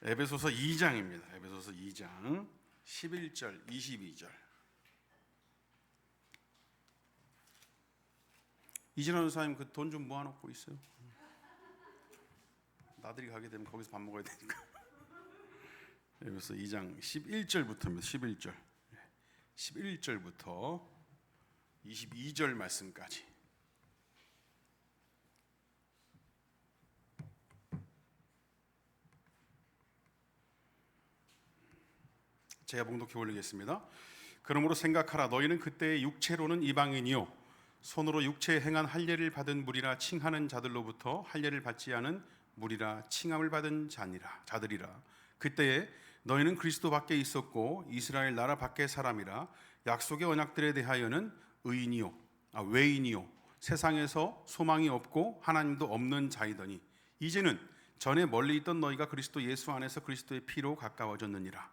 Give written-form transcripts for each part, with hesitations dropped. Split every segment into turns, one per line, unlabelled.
에베소서 2장입니다. 에베소서 2장 11절, 22절. 이진원 사님 그 돈 좀 모아놓고 있어요. 나들이 가게 되면 거기서 밥 먹어야 되니까. 에베소서 2장 11절부터입니다. 11절. 11절부터 22절 말씀까지. 제가 봉독해 올리겠습니다. 그러므로 생각하라. 너희는 그때의 육체로는 이방인이요 손으로 육체에 행한 할례를 받은 무리라 칭하는 자들로부터 할례를 받지 않은 무리라 칭함을 받은 자들이라. 그때에 너희는 그리스도 밖에 있었고 이스라엘 나라 밖의 사람이라. 약속의 언약들에 대하여는 외인이요 세상에서 소망이 없고 하나님도 없는 자이더니 이제는 전에 멀리 있던 너희가 그리스도 예수 안에서 그리스도의 피로 가까워졌느니라.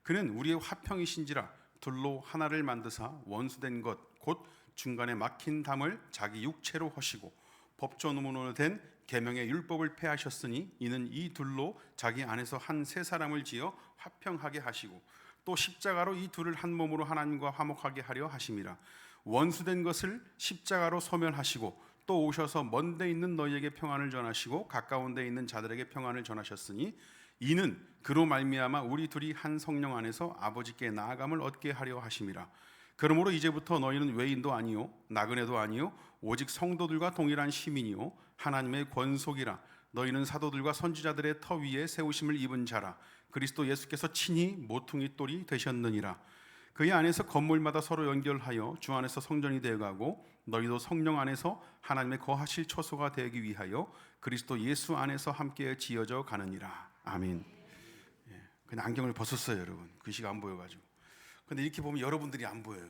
그는 우리의 화평이신지라 둘로 하나를 만드사 원수된 것 곧 중간에 막힌 담을 자기 육체로 허시고 법조문으로 된 계명의 율법을 폐하셨으니 이는 이 둘로 자기 안에서 한 새 사람을 지어 화평하게 하시고 또 십자가로 이 둘을 한 몸으로 하나님과 화목하게 하려 하심이라. 원수된 것을 십자가로 소멸하시고 또 오셔서 먼 데 있는 너희에게 평안을 전하시고 가까운 데 있는 자들에게 평안을 전하셨으니 이는 그로 말미암아 우리 둘이 한 성령 안에서 아버지께 나아감을 얻게 하려 하심이라. 그러므로 이제부터 너희는 외인도 아니요 나그네도 아니요 오직 성도들과 동일한 시민이요 하나님의 권속이라. 너희는 사도들과 선지자들의 터 위에 세우심을 입은 자라. 그리스도 예수께서 친히 모퉁이 돌이 되셨느니라. 그의 안에서 건물마다 서로 연결하여 주 안에서 성전이 되어가고 너희도 성령 안에서 하나님의 거하실 처소가 되기 위하여 그리스도 예수 안에서 함께 지어져 가느니라. 아멘. 그냥 안경을 벗었어요, 여러분. 글씨가 안 보여가지고. 근데 이렇게 보면 여러분들이 안 보여요.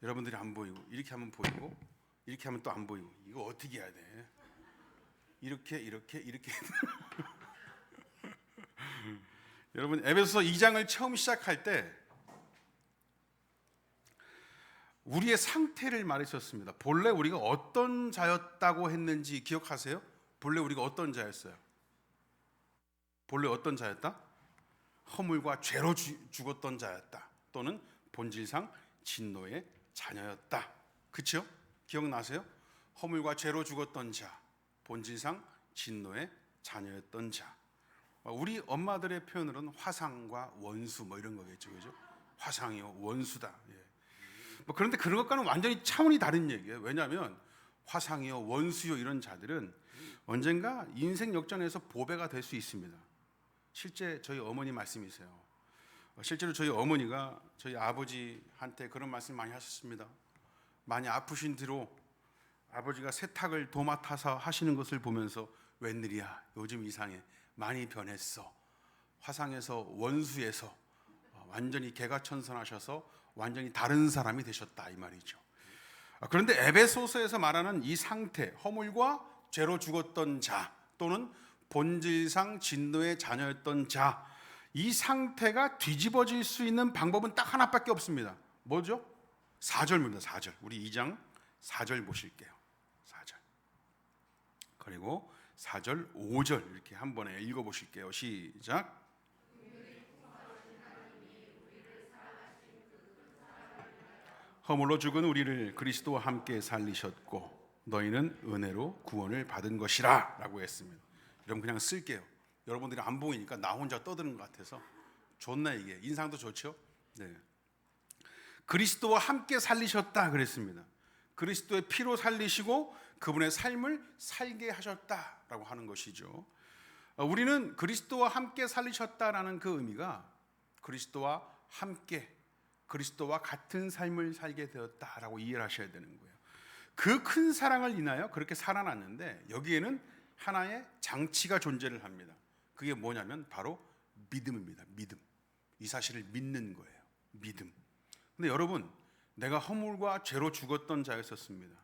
여러분들이 안 보이고 이렇게 하면 보이고 이렇게 하면 또 안 보이고. 이거 어떻게 해야 돼? 이렇게 여러분 에베소서 2장을 처음 시작할 때 우리의 상태를 말해주셨습니다. 본래 우리가 어떤 자였다고 했는지 기억하세요? 본래 우리가 어떤 자였어요? 본래 어떤 자였다? 허물과 죄로 죽었던 자였다. 또는 본질상 진노의 자녀였다. 그렇죠? 기억나세요? 허물과 죄로 죽었던 자, 본질상 진노의 자녀였던 자. 우리 엄마들의 표현으로는 화상과 원수 뭐 이런 거겠죠, 그죠? 화상이요, 원수다. 그런데 그런 것과는 완전히 차원이 다른 얘기예요. 왜냐하면 화상이요, 원수요 이런 자들은 언젠가 인생 역전에서 보배가 될 수 있습니다. 실제 저희 어머니 말씀이세요. 실제로 저희 어머니가 저희 아버지한테 그런 말씀 많이 하셨습니다. 많이 아프신 뒤로 아버지가 세탁을 도맡아서 하시는 것을 보면서 웬일이야, 요즘 이상해, 많이 변했어. 화상에서 원수에서 완전히 개가천선하셔서 완전히 다른 사람이 되셨다 이 말이죠. 그런데 에베소서에서 말하는 이 상태, 허물과 죄로 죽었던 자 또는 본질상 진노의 자녀였던 자, 이 상태가 뒤집어질 수 있는 방법은 딱 하나밖에 없습니다. 뭐죠? 4절입니다. 4절. 우리 2장 4절 보실게요. 4절. 그리고 4절, 5절 이렇게 한 번에 읽어보실게요. 시작. 허물로 죽은 우리를 그리스도와 함께 살리셨고 너희는 은혜로 구원을 받은 것이라 라고 했습니다. 여러분 그냥 쓸게요. 여러분들이 안 보이니까 나 혼자 떠드는 것 같아서 좋네. 이게 인상도 좋죠. 네. 그리스도와 함께 살리셨다 그랬습니다. 그리스도의 피로 살리시고 그분의 삶을 살게 하셨다라고 하는 것이죠. 우리는 그리스도와 함께 살리셨다라는 그 의미가 그리스도와 함께 그리스도와 같은 삶을 살게 되었다라고 이해를 하셔야 되는 거예요. 그 큰 사랑을 인하여 그렇게 살아났는데 여기에는 하나의 장치가 존재를 합니다. 그게 뭐냐면 바로 믿음입니다. 믿음. 이 사실을 믿는 거예요. 믿음. 근데 여러분, 내가 허물과 죄로 죽었던 자였었습니다.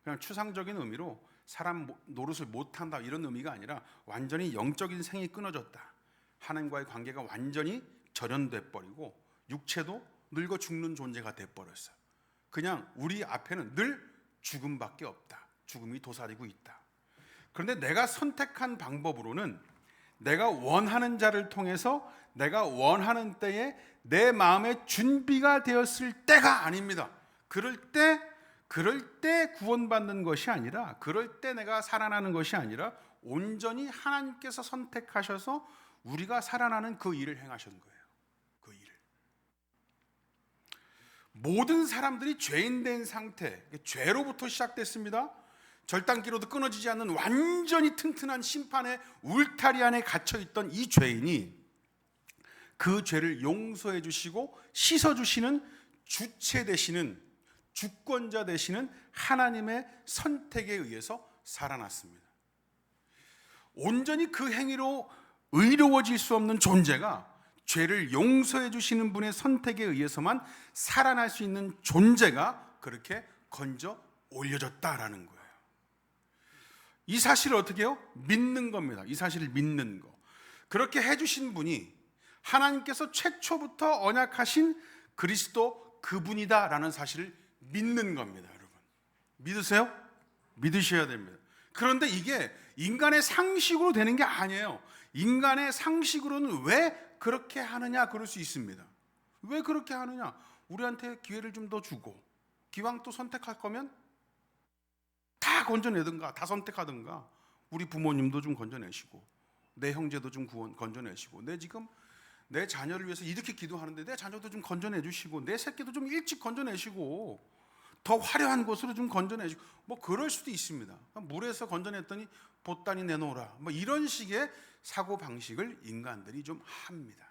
그냥 추상적인 의미로 사람 노릇을 못한다 이런 의미가 아니라 완전히 영적인 생이 끊어졌다. 하나님과의 관계가 완전히 절연돼 버리고 육체도 늙어 죽는 존재가 돼 버렸어요. 그냥 우리 앞에는 늘 죽음밖에 없다. 죽음이 도사리고 있다. 그런데 내가 선택한 방법으로는 내가 원하는 자를 통해서 내가 원하는 때에 내 마음의 준비가 되었을 때가 아닙니다. 그럴 때 구원받는 것이 아니라, 그럴 때 내가 살아나는 것이 아니라 온전히 하나님께서 선택하셔서 우리가 살아나는 그 일을 행하신 거예요. 그 일을. 모든 사람들이 죄인된 상태, 죄로부터 시작됐습니다. 절단기로도 끊어지지 않는 완전히 튼튼한 심판의 울타리 안에 갇혀있던 이 죄인이 그 죄를 용서해 주시고 씻어 주시는 주체 되시는, 주권자 되시는 하나님의 선택에 의해서 살아났습니다. 온전히 그 행위로 의로워질 수 없는 존재가 죄를 용서해 주시는 분의 선택에 의해서만 살아날 수 있는 존재가 그렇게 건져 올려졌다라는 거예요. 이 사실을 어떻게 해요? 믿는 겁니다. 이 사실을 믿는 거. 그렇게 해주신 분이 하나님께서 최초부터 언약하신 그리스도 그분이다라는 사실을 믿는 겁니다. 여러분, 믿으세요? 믿으셔야 됩니다. 그런데 이게 인간의 상식으로 되는 게 아니에요. 인간의 상식으로는 왜 그렇게 하느냐, 그럴 수 있습니다. 왜 그렇게 하느냐? 우리한테 기회를 좀 더 주고, 기왕 또 선택할 거면 다 건져내든가, 다 선택하든가. 우리 부모님도 좀 건져내시고, 내 형제도 좀 건져내시고, 내 자녀를 위해서 이렇게 기도하는데 내 자녀도 좀 건져내 주시고, 내 새끼도 좀 일찍 건져내시고, 더 화려한 곳으로 좀 건져내시고, 뭐 그럴 수도 있습니다. 물에서 건져냈더니 보따니 내놓으라, 뭐 이런 식의 사고 방식을 인간들이 좀 합니다.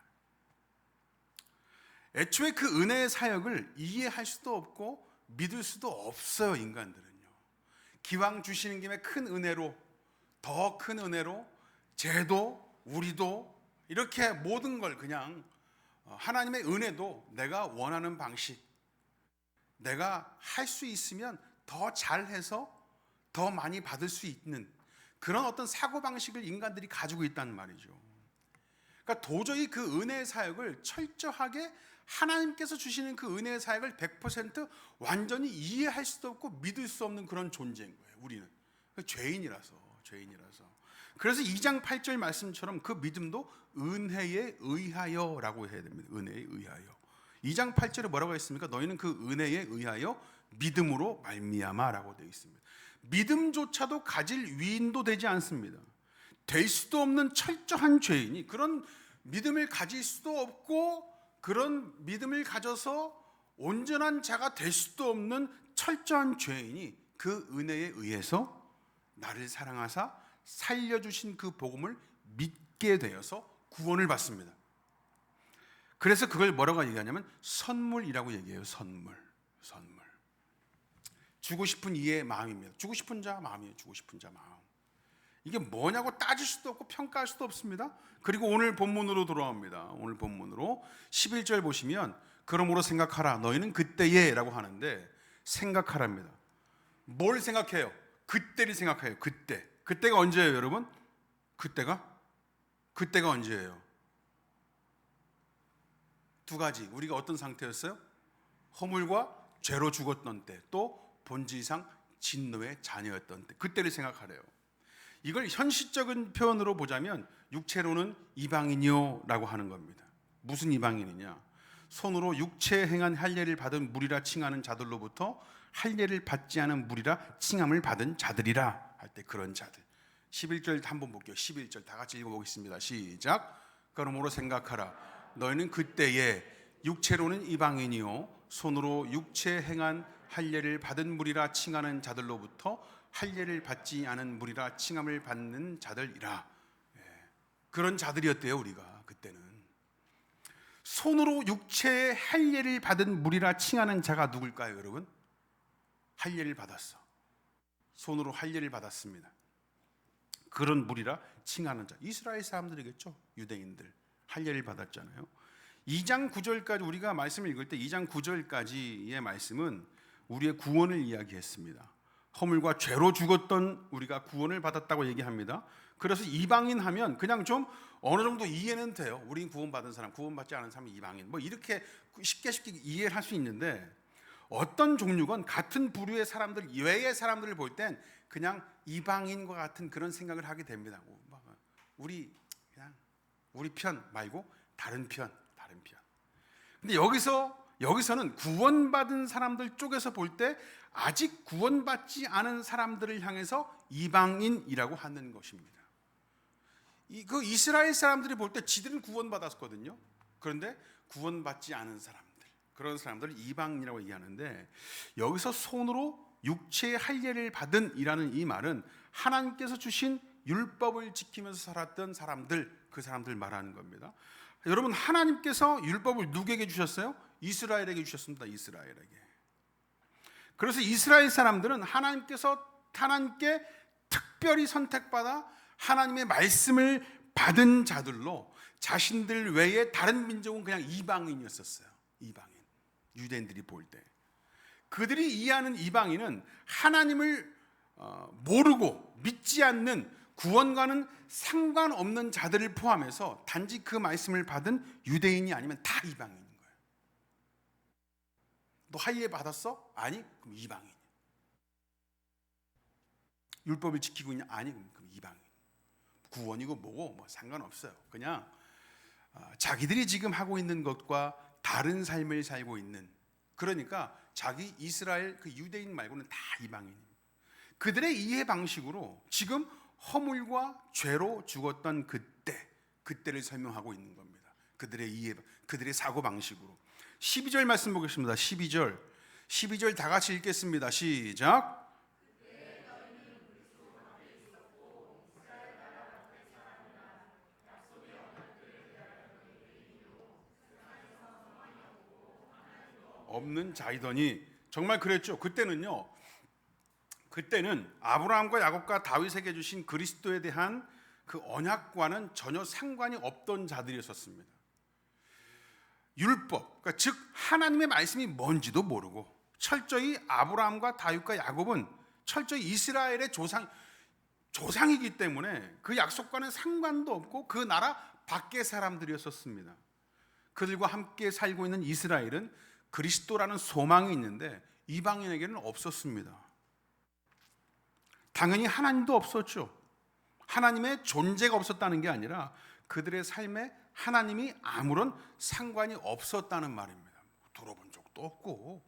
애초에 그 은혜의 사역을 이해할 수도 없고 믿을 수도 없어요. 인간들은요. 기왕 주시는 김에 큰 은혜로, 더 큰 은혜로 쟤도 우리도 이렇게 모든 걸 그냥, 하나님의 은혜도 내가 원하는 방식, 내가 할 수 있으면 더 잘해서 더 많이 받을 수 있는 그런 어떤 사고방식을 인간들이 가지고 있다는 말이죠. 그러니까 도저히 그 은혜의 사역을 철저하게, 하나님께서 주시는 그 은혜의 사역을 100% 완전히 이해할 수도 없고 믿을 수 없는 그런 존재인 거예요. 우리는 죄인이라서. 그래서 2장 8절 말씀처럼 그 믿음도 은혜에 의하여라고 해야 됩니다. 은혜에 의하여. 2장 8절에 뭐라고 했습니까? 너희는 그 은혜에 의하여 믿음으로 말미암아라고 되어 있습니다. 믿음조차도 가질 위인도 되지 않습니다. 될 수도 없는 철저한 죄인이, 그런 믿음을 가질 수도 없고 그런 믿음을 가져서 온전한 자가 될 수도 없는 철저한 죄인이 그 은혜에 의해서 나를 사랑하사 살려주신 그 복음을 믿게 되어서 구원을 받습니다. 그래서 그걸 뭐라고 얘기하냐면 선물이라고 얘기해요. 선물. 주고 싶은 이의 마음입니다. 주고 싶은 자 마음이에요. 주고 싶은 자 마음. 이게 뭐냐고 따질 수도 없고 평가할 수도 없습니다. 그리고 오늘 본문으로 돌아옵니다. 오늘 본문으로 11절 보시면 그러므로 생각하라 너희는 그때에 라고 하는데, 생각하랍니다. 뭘 생각해요? 그때를 생각해요. 그때가 언제예요, 여러분? 그때가 언제예요? 두 가지. 우리가 어떤 상태였어요? 허물과 죄로 죽었던 때, 또 본질상 진노의 자녀였던 때, 그때를 생각하래요. 이걸 현실적인 표현으로 보자면 육체로는 이방인이요 라고 하는 겁니다. 무슨 이방인이냐? 손으로 육체에 행한 할례를 받은 무리라 칭하는 자들로부터 할례를 받지 않은 무리라 칭함을 받은 자들이라 할 때 그런 자들. 11절 한번 볼게요. 11절 다 같이 읽어보겠습니다. 시작. 그러므로 생각하라 너희는 그때에 육체로는 이방인이요 손으로 육체에 행한 할례를 받은 무리라 칭하는 자들로부터 할례를 받지 않은 무리라 칭함을 받는 자들이라. 그런 자들이었대요. 우리가 그때는. 손으로 육체의 할례를 받은 무리라 칭하는 자가 누굴까요, 여러분? 할례를 받았어. 손으로 할례를 받았습니다. 그런 무리라 칭하는 자, 이스라엘 사람들이겠죠. 유대인들 할례를 받았잖아요. 2장 9절까지 우리가 말씀을 읽을 때 2장 9절까지의 말씀은 우리의 구원을 이야기했습니다. 허물과 죄로 죽었던 우리가 구원을 받았다고 얘기합니다. 그래서 이방인 하면 그냥 좀 어느 정도 이해는 돼요. 우린 구원받은 사람, 구원받지 않은 사람이 이방인, 뭐 이렇게 쉽게 이해를 할 수 있는데, 어떤 종류건 같은 부류의 사람들, 외의 사람들을 볼 땐 그냥 이방인과 같은 그런 생각을 하게 됩니다. 우리 그냥 우리 편 말고 다른 편. 근데 여기서는 구원받은 사람들 쪽에서 볼 때 아직 구원받지 않은 사람들을 향해서 이방인이라고 하는 것입니다. 그 이스라엘 사람들이 볼 때 지들은 구원받았거든요. 그런데 구원받지 않은 사람들, 그런 사람들을 이방인이라고 얘기하는데, 여기서 손으로 육체의 할례를 받은 이라는 이 말은 하나님께서 주신 율법을 지키면서 살았던 사람들, 그 사람들 말하는 겁니다. 여러분, 하나님께서 율법을 누구에게 주셨어요? 이스라엘에게 주셨습니다. 이스라엘에게. 그래서 이스라엘 사람들은 하나님께 특별히 선택받아 하나님의 말씀을 받은 자들로, 자신들 외에 다른 민족은 그냥 이방인이었었어요. 이방인. 유대인들이 볼 때 그들이 이해하는 이방인은 하나님을 모르고 믿지 않는, 구원과는 상관없는 자들을 포함해서 단지 그 말씀을 받은 유대인이 아니면 다 이방인인 거예요. 너 할례 받았어? 아니? 그럼 이방인. 율법을 지키고 있냐? 아니? 그럼 이방인. 구원이고 뭐고 뭐 상관없어요. 그냥 자기들이 지금 하고 있는 것과 다른 삶을 살고 있는, 그러니까 자기 이스라엘 그 유대인 말고는 다 이방인입니다. 그들의 이해 방식으로 지금 허물과 죄로 죽었던 그때를 설명하고 있는 겁니다. 그들의 사고 방식으로. 12절 말씀 보겠습니다. 12절 다 같이 읽겠습니다. 시작. 없는 자이더니, 정말 그랬죠. 그때는 아브라함과 야곱과 다윗에게 주신 그리스도에 대한 그 언약과는 전혀 상관이 없던 자들이었습니다. 율법, 그러니까 즉 하나님의 말씀이 뭔지도 모르고, 철저히 아브라함과 다윗과 야곱은 철저히 이스라엘의 조상이기 때문에 그 약속과는 상관도 없고 그 나라 밖의 사람들이었습니다. 그들과 함께 살고 있는 이스라엘은 그리스도라는 소망이 있는데 이방인에게는 없었습니다. 당연히 하나님도 없었죠. 하나님의 존재가 없었다는 게 아니라 그들의 삶에 하나님이 아무런 상관이 없었다는 말입니다. 들어본 적도 없고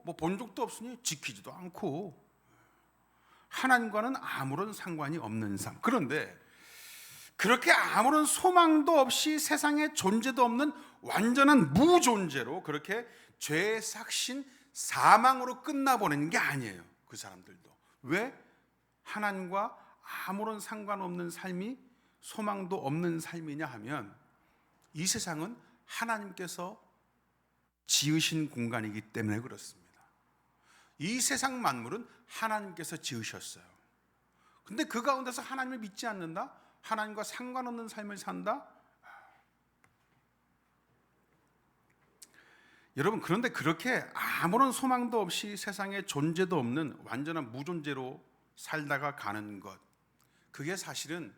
뭐 본 적도 없으니 지키지도 않고 하나님과는 아무런 상관이 없는 삶. 그런데 그렇게 아무런 소망도 없이 세상에 존재도 없는 완전한 무존재로 그렇게 죄의 삭신 사망으로 끝나버리는 게 아니에요. 그 사람들도. 왜? 하나님과 아무런 상관없는 삶이 소망도 없는 삶이냐 하면, 이 세상은 하나님께서 지으신 공간이기 때문에 그렇습니다. 이 세상 만물은 하나님께서 지으셨어요. 근데 그 가운데서 하나님을 믿지 않는다? 하나님과 상관없는 삶을 산다? 여러분, 그런데 그렇게 아무런 소망도 없이 세상에 존재도 없는 완전한 무존재로 살다가 가는 것, 그게 사실은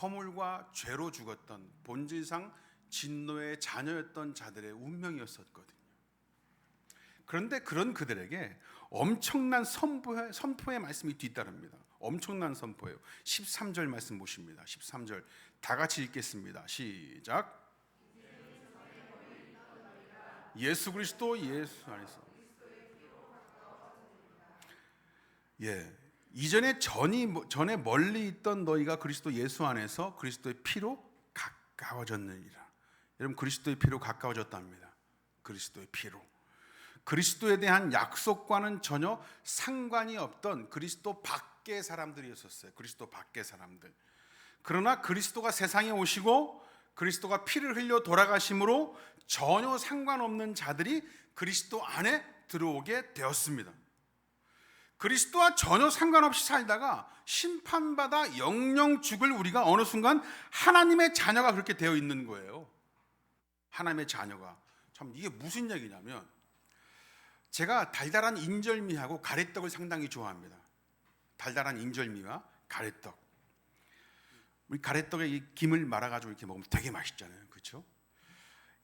허물과 죄로 죽었던 본질상 진노의 자녀였던 자들의 운명이었었거든요. 그런데 그런 그들에게 엄청난 선포의 말씀이 뒤따릅니다. 엄청난 선포예요. 13절 말씀 보십니다. 13절 다 같이 읽겠습니다. 시작. 예수 그리스도 예수 안에서. 이전에 전에 멀리 있던 너희가 그리스도 예수 안에서 그리스도의 피로 가까워졌느니라. 여러분, 그리스도의 피로 가까워졌답니다. 그리스도의 피로. 그리스도에 대한 약속과는 전혀 상관이 없던 그리스도 밖의 사람들이었어요. 그리스도 밖의 사람들. 그러나 그리스도가 세상에 오시고 그리스도가 피를 흘려 돌아가심으로 전혀 상관없는 자들이 그리스도 안에 들어오게 되었습니다. 그리스도와 전혀 상관없이 살다가 심판받아 영영 죽을 우리가 어느 순간 하나님의 자녀가 그렇게 되어 있는 거예요. 하나님의 자녀가. 참 이게 무슨 얘기냐면, 제가 달달한 인절미하고 가래떡을 상당히 좋아합니다. 달달한 인절미와 가래떡. 우리 가래떡에 이 김을 말아가지고 이렇게 먹으면 되게 맛있잖아요. 그렇죠?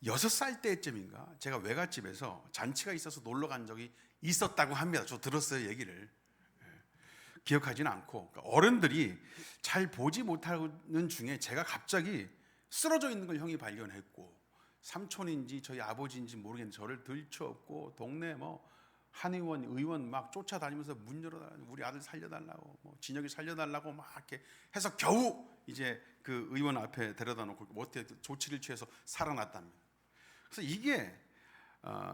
6살 때쯤인가 제가 외갓집에서 잔치가 있어서 놀러 간 적이 있었다고 합니다. 저 들었어요, 얘기를. 기억하지는 않고, 그러니까 어른들이 잘 보지 못하는 중에 제가 갑자기 쓰러져 있는 걸 형이 발견했고, 삼촌인지 저희 아버지인지 모르겠는데 저를 들쳐업고 동네 뭐 한의원 의원 막 쫓아다니면서 문 열어달라고, 우리 아들 살려달라고, 뭐 진혁이 살려달라고 막 이렇게 해서 겨우 이제 그 의원 앞에 데려다 놓고 어떻게 조치를 취해서 살아났답니다. 그래서 이게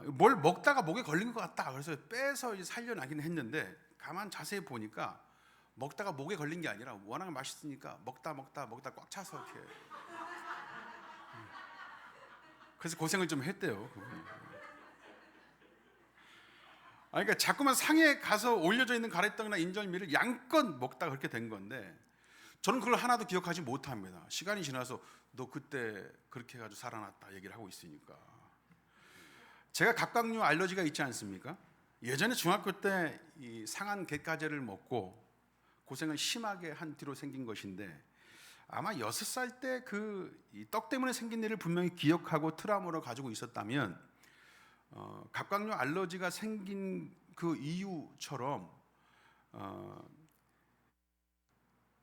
뭘 먹다가 목에 걸린 것 같다. 그래서 빼서 이제 살려나긴 했는데, 가만 자세히 보니까 먹다가 목에 걸린 게 아니라 워낙 맛있으니까 먹다 꽉 차서 이렇게. 그래서 고생을 좀 했대요, 그분이. 그러니까 자꾸만 상에 가서 올려져 있는 가래떡이나 인절미를 양껏 먹다가 그렇게 된 건데, 저는 그걸 하나도 기억하지 못합니다. 시간이 지나서 너 그때 그렇게 해가지고 살아났다 얘기를 하고 있으니까. 제가 각각류 알러지가 있지 않습니까? 예전에 중학교 때 이 상한 게가재를 먹고 고생을 심하게 한 뒤로 생긴 것인데, 아마 6살 때 그 떡 때문에 생긴 일을 분명히 기억하고 트라우마로 가지고 있었다면, 각각류 알러지가 생긴 그 이유처럼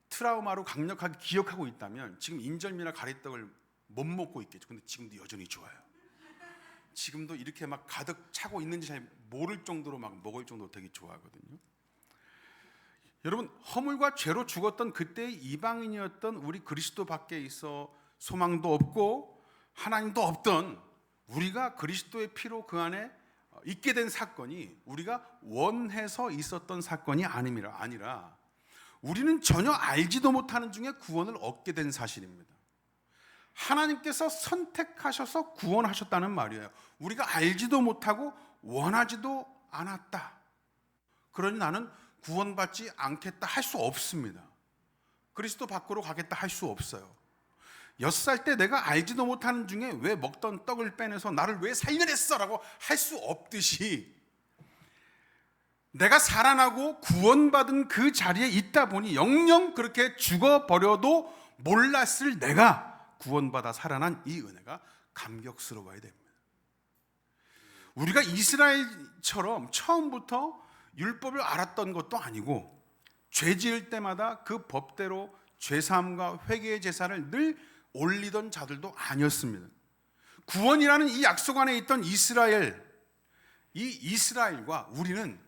트라우마로 강력하게 기억하고 있다면 지금 인절미나 가래떡을 못 먹고 있겠죠. 근데 지금도 여전히 좋아요. 지금도 이렇게 막 가득 차고 있는지 잘 모를 정도로 막 먹을 정도로 되게 좋아하거든요. 여러분, 허물과 죄로 죽었던 그때의 이방인이었던 우리 그리스도 밖에 있어 소망도 없고 하나님도 없던 우리가 그리스도의 피로 그 안에 있게 된 사건이 우리가 원해서 있었던 사건이 아니라 우리는 전혀 알지도 못하는 중에 구원을 얻게 된 사실입니다. 하나님께서 선택하셔서 구원하셨다는 말이에요. 우리가 알지도 못하고 원하지도 않았다. 그러니 나는 구원받지 않겠다 할 수 없습니다. 그리스도 밖으로 가겠다 할 수 없어요. 6살 때 내가 알지도 못하는 중에 왜 먹던 떡을 빼내서 나를 왜 살려냈어? 라고 할 수 없듯이, 내가 살아나고 구원받은 그 자리에 있다 보니 영영 그렇게 죽어버려도 몰랐을 내가 구원받아 살아난 이 은혜가 감격스러워야 됩니다. 우리가 이스라엘처럼 처음부터 율법을 알았던 것도 아니고, 죄 지을 때마다 그 법대로 죄사함과 회개의 제사를 늘 올리던 자들도 아니었습니다. 구원이라는 이 약속 안에 있던 이스라엘, 이 이스라엘과 우리는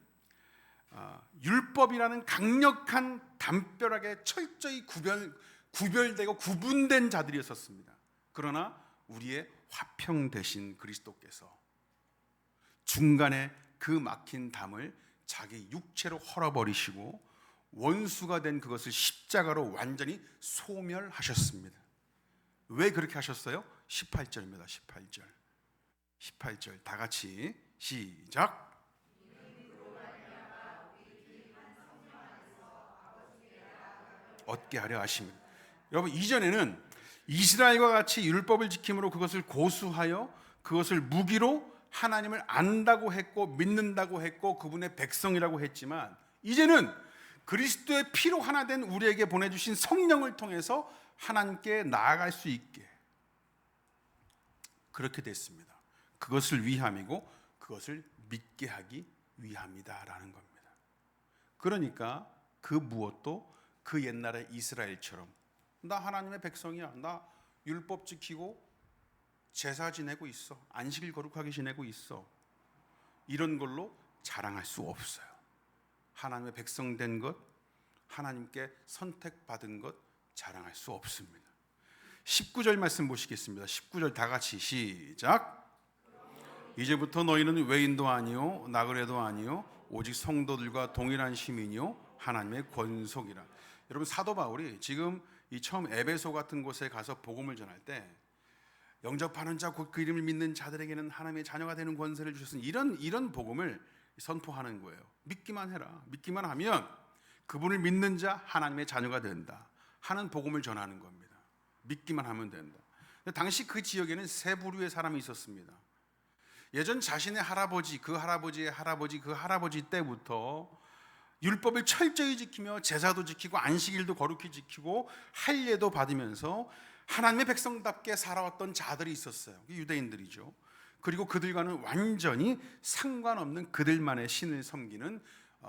율법이라는 강력한 담벼락에 철저히 구별되고 구분된 자들이었습니다. 그러나 우리의 화평 되신 그리스도께서 중간에 그 막힌 담을 자기 육체로 헐어버리시고 원수가 된 그것을 십자가로 완전히 소멸하셨습니다. 왜 그렇게 하셨어요? 18절입니다. 18절 다 같이 시작. 얻게 하려 하십니다. 여러분, 이전에는 이스라엘과 같이 율법을 지킴으로 그것을 고수하여 그것을 무기로 하나님을 안다고 했고 믿는다고 했고 그분의 백성이라고 했지만, 이제는 그리스도의 피로 하나 된 우리에게 보내주신 성령을 통해서 하나님께 나아갈 수 있게 그렇게 됐습니다. 그것을 위함이고 그것을 믿게 하기 위함이다라는 겁니다. 그러니까 그 무엇도 그 옛날의 이스라엘처럼 나 하나님의 백성이야, 나 율법 지키고 제사 지내고 있어, 안식일 거룩하게 지내고 있어, 이런 걸로 자랑할 수 없어요. 하나님의 백성 된 것, 하나님께 선택받은 것 자랑할 수 없습니다. 19절 말씀 보시겠습니다. 19절 다 같이 시작. 이제부터 너희는 외인도 아니요 나그네도 아니요 오직 성도들과 동일한 시민이요 하나님의 권속이라. 여러분, 사도 바울이 지금 이 처음 에베소 같은 곳에 가서 복음을 전할 때 영접하는 자 곧 그 이름을 믿는 자들에게는 하나님의 자녀가 되는 권세를 주셨으니 이런 복음을 선포하는 거예요. 믿기만 해라. 믿기만 하면 그분을 믿는 자 하나님의 자녀가 된다 하는 복음을 전하는 겁니다. 믿기만 하면 된다. 당시 그 지역에는 세 부류의 사람이 있었습니다. 예전 자신의 할아버지, 그 할아버지의 할아버지, 그 할아버지 때부터 율법을 철저히 지키며 제사도 지키고 안식일도 거룩히 지키고 할례도 받으면서 하나님의 백성답게 살아왔던 자들이 있었어요. 유대인들이죠. 그리고 그들과는 완전히 상관없는 그들만의 신을 섬기는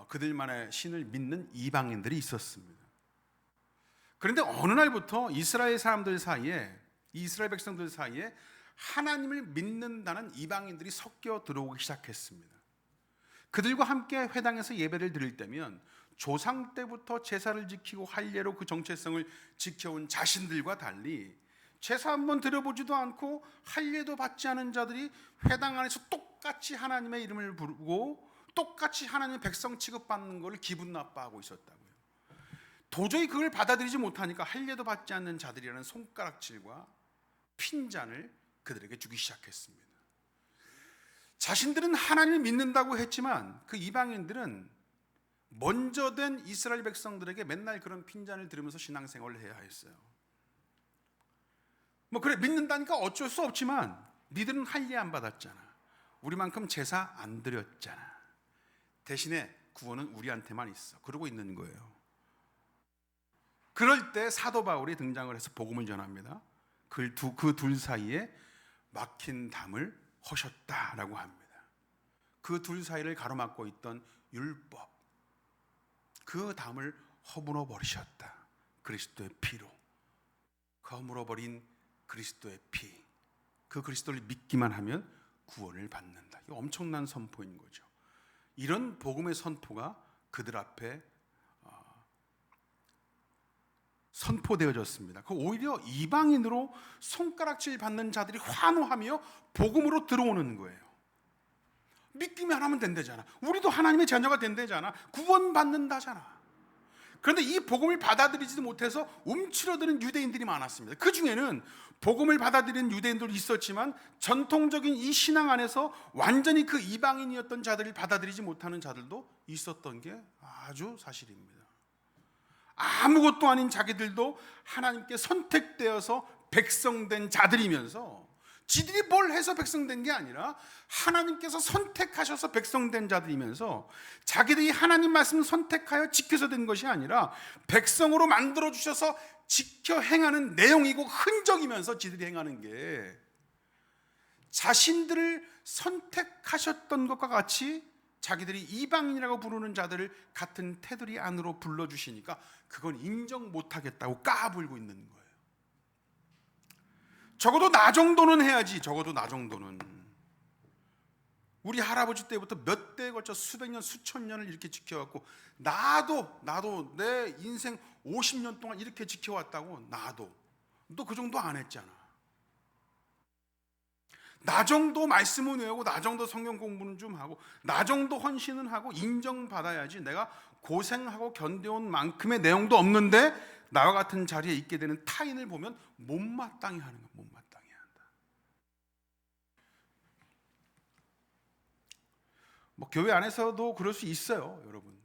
그들만의 신을 믿는 이방인들이 있었습니다. 그런데 어느 날부터 이스라엘 백성들 사이에 하나님을 믿는다는 이방인들이 섞여 들어오기 시작했습니다. 그들과 함께 회당에서 예배를 드릴 때면 조상 때부터 제사를 지키고 할례로 그 정체성을 지켜온 자신들과 달리 제사 한번 드려보지도 않고 할례도 받지 않은 자들이 회당 안에서 똑같이 하나님의 이름을 부르고 똑같이 하나님의 백성 취급받는 것을 기분 나빠하고 있었다고요. 도저히 그걸 받아들이지 못하니까 할례도 받지 않는 자들이라는 손가락질과 핀잔을 그들에게 주기 시작했습니다. 자신들은 하나님을 믿는다고 했지만 그 이방인들은 먼저 된 이스라엘 백성들에게 맨날 그런 핀잔을 들으면서 신앙생활을 해야 했어요. 그래 믿는다니까 어쩔 수 없지만 니들은 할례 안 받았잖아. 우리만큼 제사 안 드렸잖아. 대신에 구원은 우리한테만 있어. 그러고 있는 거예요. 그럴 때 사도 바울이 등장을 해서 복음을 전합니다. 그 둘 사이에 막힌 담을 허셨다라고 합니다. 그 둘 사이를 가로막고 있던 율법, 그 담을 허물어 버리셨다. 그리스도의 피로 허물어 버린 그리스도의 피, 그 그리스도를 믿기만 하면 구원을 받는다. 이거 엄청난 선포인 거죠. 이런 복음의 선포가 그들 앞에 선포되어졌습니다. 오히려 이방인으로 손가락질 받는 자들이 환호하며 복음으로 들어오는 거예요. 믿기만 하면 된다잖아. 우리도 하나님의 자녀가 된다잖아. 구원받는다잖아. 그런데 이 복음을 받아들이지도 못해서 움츠러드는 유대인들이 많았습니다. 그 중에는 복음을 받아들이는 유대인들도 있었지만 전통적인 이 신앙 안에서 완전히 그 이방인이었던 자들을 받아들이지 못하는 자들도 있었던 게 아주 사실입니다. 아무것도 아닌 자기들도 하나님께 선택되어서 백성된 자들이면서 지들이 뭘 해서 백성된 게 아니라 하나님께서 선택하셔서 백성된 자들이면서 자기들이 하나님 말씀을 선택하여 지켜서 된 것이 아니라 백성으로 만들어주셔서 지켜 행하는 내용이고 흔적이면서 지들이 행하는 게 자신들을 선택하셨던 것과 같이 자기들이 이방인이라고 부르는 자들을 같은 테두리 안으로 불러주시니까 그건 인정 못하겠다고 까불고 있는 거예요. 적어도 나 정도는 해야지. 적어도 나 정도는. 우리 할아버지 때부터 몇 대에 걸쳐 수백 년 수천 년을 이렇게 지켜왔고 나도 내 인생 50년 동안 이렇게 지켜왔다고. 나도 너 그 정도 안 했잖아. 나 정도 말씀은 외우고 나 정도 성경 공부는 좀 하고 나 정도 헌신은 하고 인정받아야지. 내가 고생하고 견뎌온 만큼의 내용도 없는데 나와 같은 자리에 있게 되는 타인을 보면 못마땅해 하는 거야. 못마땅해 한다. 교회 안에서도 그럴 수 있어요, 여러분.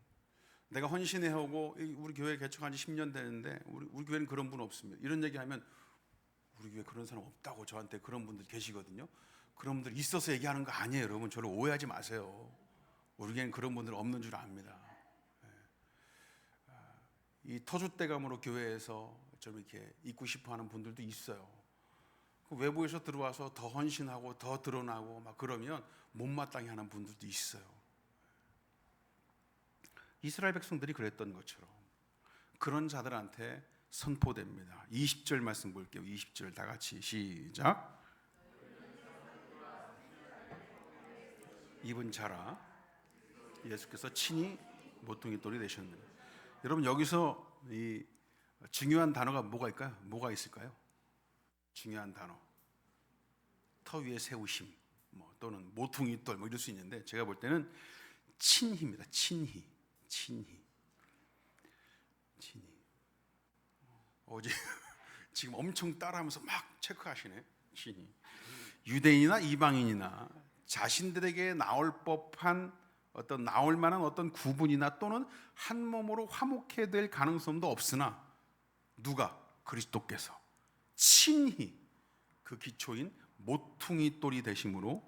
내가 헌신해오고 우리 교회 개척한 지 10년 되는데 우리 교회는 그런 분 없습니다. 이런 얘기하면 우리 교회 그런 사람 없다고 저한테 그런 분들 계시거든요. 그런 분들 있어서 얘기하는 거 아니에요, 여러분. 저를 오해하지 마세요. 우리 교회는 그런 분들 없는 줄 압니다. 이 터줏대감으로 교회에서 좀 이렇게 있고 싶어하는 분들도 있어요. 외부에서 들어와서 더 헌신하고 더 드러나고 막 그러면 못마땅해 하는 분들도 있어요. 이스라엘 백성들이 그랬던 것처럼 그런 자들한테 선포됩니다. 20절 말씀 볼게요. 20절 다 같이 시작. 입은 자라 예수께서 친히 모퉁이 돌이 되셨느니라. 여러분 여기서 이 중요한 단어가 뭐가 있을까요? 중요한 단어. 터 위에 세우심, 또는 모퉁이 돌 이럴 수 있는데 제가 볼 때는 친히입니다. 친히. 어제 지금 엄청 따라하면서 막 체크하시네. 친히. 유대인이나 이방인이나 자신들에게 나올 만한 어떤 구분이나 또는 한 몸으로 화목해야 될 가능성도 없으나 누가? 그리스도께서 친히 그 기초인 모퉁이 돌이 되심으로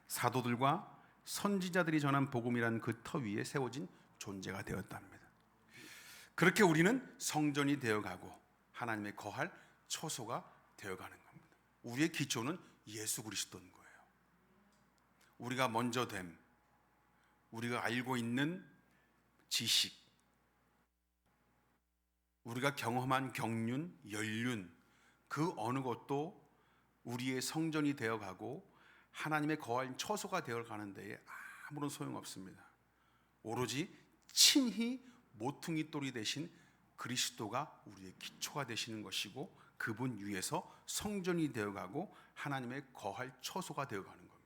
사도들과 선지자들이 전한 복음이란 그 터 위에 세워진 존재가 되었답니다. 그렇게 우리는 성전이 되어가고 하나님의 거할 처소가 되어가는 겁니다. 우리의 기초는 예수 그리스도인 거예요. 우리가 먼저 됨, 우리가 알고 있는 지식, 우리가 경험한 경륜, 연륜, 그 어느 것도 우리의 성전이 되어가고 하나님의 거할 처소가 되어가는 데에 아무런 소용없습니다. 오로지 친히 모퉁이 돌이 되신 그리스도가 우리의 기초가 되시는 것이고, 그분 위에서 성전이 되어가고 하나님의 거할 처소가 되어가는 겁니다.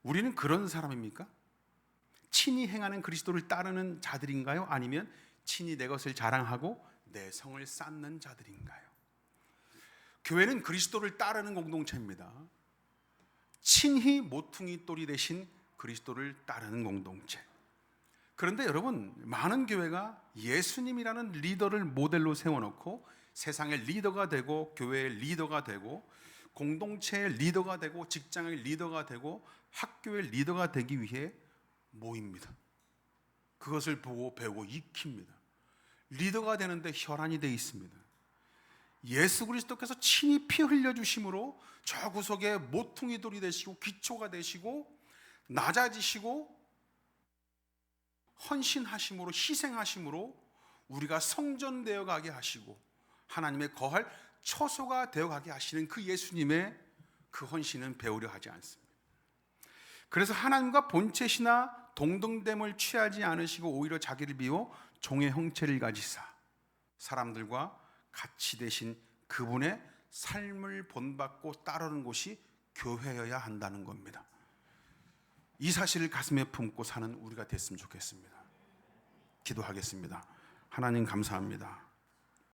우리는 그런 사람입니까? 친히 행하는 그리스도를 따르는 자들인가요? 아니면 친히 내 것을 자랑하고 내 성을 쌓는 자들인가요? 교회는 그리스도를 따르는 공동체입니다. 친히 모퉁이 돌이 되신 그리스도를 따르는 공동체. 그런데 여러분, 많은 교회가 예수님이라는 리더를 모델로 세워놓고 세상의 리더가 되고 교회의 리더가 되고 공동체의 리더가 되고 직장의 리더가 되고 학교의 리더가 되기 위해 모입니다. 그것을 보고 배우고 익힙니다. 리더가 되는데 혈안이 되어 있습니다. 예수 그리스도께서 친히 피 흘려주심으로 저 구석에 모퉁이 돌이 되시고 기초가 되시고 낮아지시고 헌신하심으로 희생하심으로 우리가 성전되어 가게 하시고 하나님의 거할 처소가 되어 가게 하시는 그 예수님의 그 헌신은 배우려 하지 않습니다. 그래서 하나님과 본체시나 동등됨을 취하지 않으시고 오히려 자기를 비워 종의 형체를 가지사 사람들과 같이 되신 그분의 삶을 본받고 따르는 곳이 교회여야 한다는 겁니다. 이 사실을 가슴에 품고 사는 우리가 됐으면 좋겠습니다. 기도하겠습니다. 하나님 감사합니다.